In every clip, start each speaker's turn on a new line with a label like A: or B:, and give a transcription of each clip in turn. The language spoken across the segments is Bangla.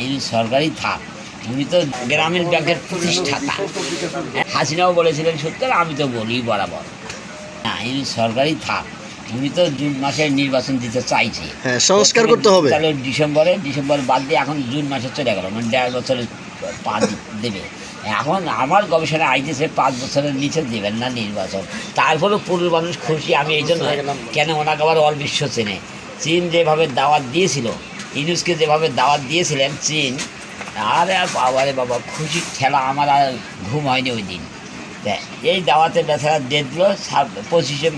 A: ইনি সরকারি থাক, উনি তো গ্রামীণ ব্যাংকের প্রতিষ্ঠাতা। হাসিনাও বলেছিলেন সত্য, আমি তো বলি বরাবর না, ইনি সরকারি থাক, উনি তো জুন মাসে নির্বাচন দিতে চাইছে,
B: সংস্কার করতে হবে।
A: তাহলে ডিসেম্বর বাদ দিয়ে এখন জুন মাসে চলে গেল, মানে 1.5 বছরের পা দেবে। এখন আমার গবেষণা আইতেছে 5 বছরের নিচে দেবেন না নির্বাচন। তারপরেও পুরুষ মানুষ খুশি। আমি এই জন্য কেন ওনাকে আবার অল বিশ্ব চেনে। চীন যেভাবে দাওয়াত দিয়েছিল, ইউনুসকে যেভাবে দাওয়াত দিয়েছিলেন চীন, আরে বাবারে বাবা খুশির খেলা, আমার আর ঘুম হয়নি ওই দিন। এই দাওয়াতে বেচারা দেখলো 25শে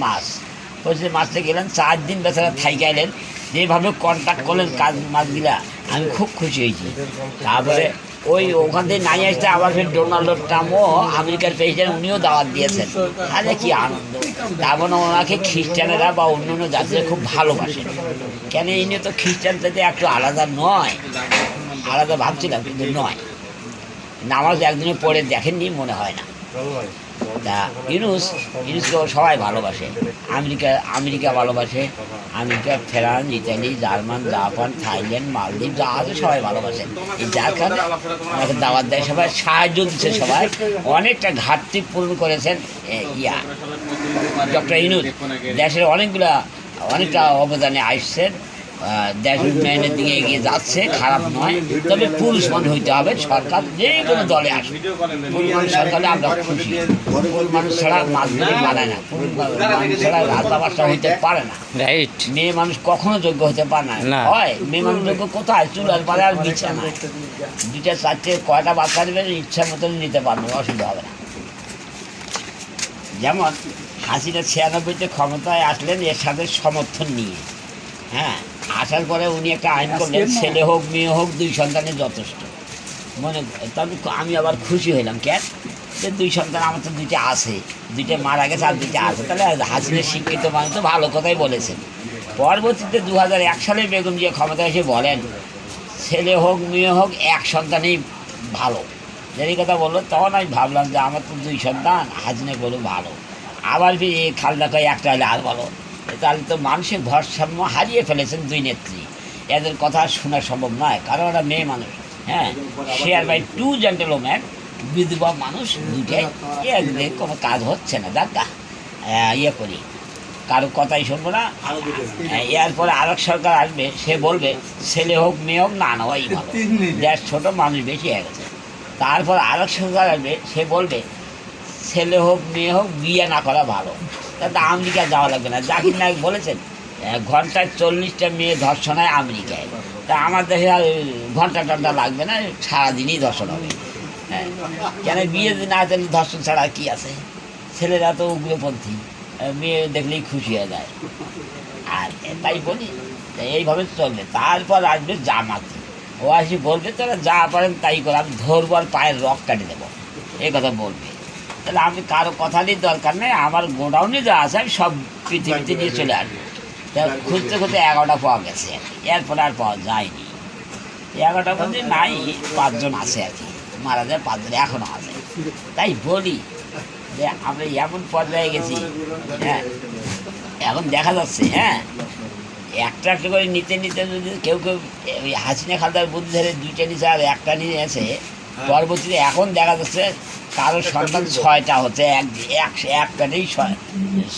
A: মার্চে গেলেন, 4 দিন বেচারা থাইকে এলেন, যেভাবে কন্ট্যাক্ট করলেন কাজ মাছগুলা, আমি খুব খুশি হয়েছি। তারপরে ওখান থেকে নাই আসতে আবার ফের ডোনাল্ড ট্রাম্পও, আমেরিকার প্রেসিডেন্ট, উনিও দাওয়াত দিয়েছেন। আরে কি আনন্দ! তারপর ওনাকে খ্রিস্টানেরা বা অন্য অন্য জাতিরা খুব ভালোবাসেন। কেন ইনি তো খ্রিস্টান থেকে একটু আলাদা নয়, আলাদা ভাবছিলাম কিন্তু নয়। নামাজ একদিনে পড়ে দেখেননি মনে হয় না। তা ইউনুসকে সবাই ভালোবাসে, আমেরিকা ভালোবাসে, America, France, Italy, German, Japan, Thailand, মালদ্বীপ যা আছে সবাই ভালোবাসেন। এই যার কারণে আমাকে দাওয়াত দেয়, সবাই সাহায্য দিচ্ছে, সবাই অনেকটা ঘাটতি পূরণ করেছেন। ডক্টর ইউনুস দেশের অনেকটা অবদানে আসছেন, দেশ উন্নয়নের দিকে এগিয়ে যাচ্ছে, খারাপ নয়। তবে পুরুষ মানুষ হইতে হবে, সরকার যে কোনো দলে আসবে, পুরুষ মানুষ সরকারে আমরা খুশি। পুরুষ মানুষ ছাড়া মাঝখানে মানায় না, পুরুষ মানুষ ছাড়া রাজা বাসা হইতে পারে না। রাইট, মেয়ে মানুষ কখনো যোগ্য হতে পারে না। হয় মেয়ে মানুষ যোগ্য কোথায়? চুলার পারে আর বিছানা, 2টা 4টে কয়টা বাচ্চা নেবেন ইচ্ছা মতন নিতে পারবো, অসুবিধা হবে না। যেমন হাসিনা 96-তে ক্ষমতায় আসলেন এর সাথে সমর্থন নিয়ে, হ্যাঁ, আসার পরে উনি একটা আইন করলেন, ছেলে হোক মেয়ে হোক 2 সন্তানের যথেষ্ট। তবে আমি আবার খুশি হইলাম, কেন যে 2 সন্তান, আমার তো 2টা আছে, 2টা মারা গেছে আর 2টা আছে, তাহলে হাসিনা শিক্ষিত মানুষ তো ভালো কথাই বলেছেন। পরবর্তীতে 2001 সালে বেগম জিয়া ক্ষমতায় এসে বলেন, ছেলে হোক মেয়ে হোক 1 সন্তানই ভালো। যেই কথা বললো, তখন আমি ভাবলাম যে আমার তো 2 সন্তান, হাসিনা বলো ভালো। আবার খালদা কয় একটা হলে আর ভালো। তাহলে তো মানুষের ভারসাম্য হারিয়ে ফেলেছেন 2 নেত্রী। এদের কথা শোনা সম্ভব নয়, কারণ ওরা মেয়ে মানুষ। হ্যাঁ, শেয়ার বাই 2 জেন্টলম্যান, বিধবা মানুষ, 2টাই একদিকে কোনো কাজ হচ্ছে না। দেখা করি, কারো কথাই শুনবো না। এরপরে আরেক সরকার আসবে, সে বলবে ছেলে হোক মেয়ে হোক না ওই ভালো, দেশ ছোটো, মানুষ বেশি হয়ে গেছে। তারপর আরেক সরকার আসবে, সে বলবে ছেলে হোক মেয়ে হোক বিয়ে না করা ভালো। তাতে আমেরিকা যাওয়া লাগবে না। জাকির নায়ক বলেছেন ঘন্টায় 40টা মেয়ে ধর্ষণ হয় আমেরিকায়। তা আমার দেশে আর ঘন্টা লাগবে না, সারাদিনই ধর্ষণ হবে। হ্যাঁ, কেন বিয়ে না দিলে ধর্ষণ ছাড়া কী আছে? ছেলেরা তো উগ্রপন্থী, মেয়ে দেখলেই খুশি হয়ে যায়। আর তাই বলি এইভাবে চলবে। তারপর আসবে জামাতি, ও আসি বলবে তোরা যা পারেন তাই করে, আমি ধরবো আর পায়ের রক কাটে দেবো, এই কথা বলবে। তাহলে আমি কারো কথারই দরকার নেই, আমার গোডাউনে যা আছে আমি সব পৃথিবীতে নিয়ে চলে আসবো। তা খুঁজতে 11টা পাওয়া গেছে, এরপরে আর পাওয়া যায়নি। 11টার মধ্যে নাই, 5 জন আছে আর কি, মারা যায় 5 জন এখনও আছে। তাই বলি যে আমরা এমন পর্যায়ে গেছি, হ্যাঁ, এখন দেখা যাচ্ছে, হ্যাঁ, একটা করে নিতে যদি কেউ ওই হাসিনা খালদার বুদ্ধি ধরে 2টা নিচে আর একটা নিয়ে আছে, পরবর্তীতে এখন দেখা যাচ্ছে কারো সন্তান 6টা হচ্ছে, একটাতেই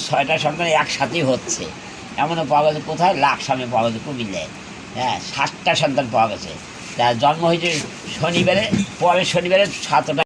A: 6টা সন্তান একসাথেই হচ্ছে। এমনও পাওয়া গেছে কোথায়, লাকসামে পাওয়া গেছে, কুমিল্লায়, হ্যাঁ, 7টা সন্তান পাওয়া গেছে। তার জন্ম হয়েছে শনিবারে, পরের শনিবারে 7টা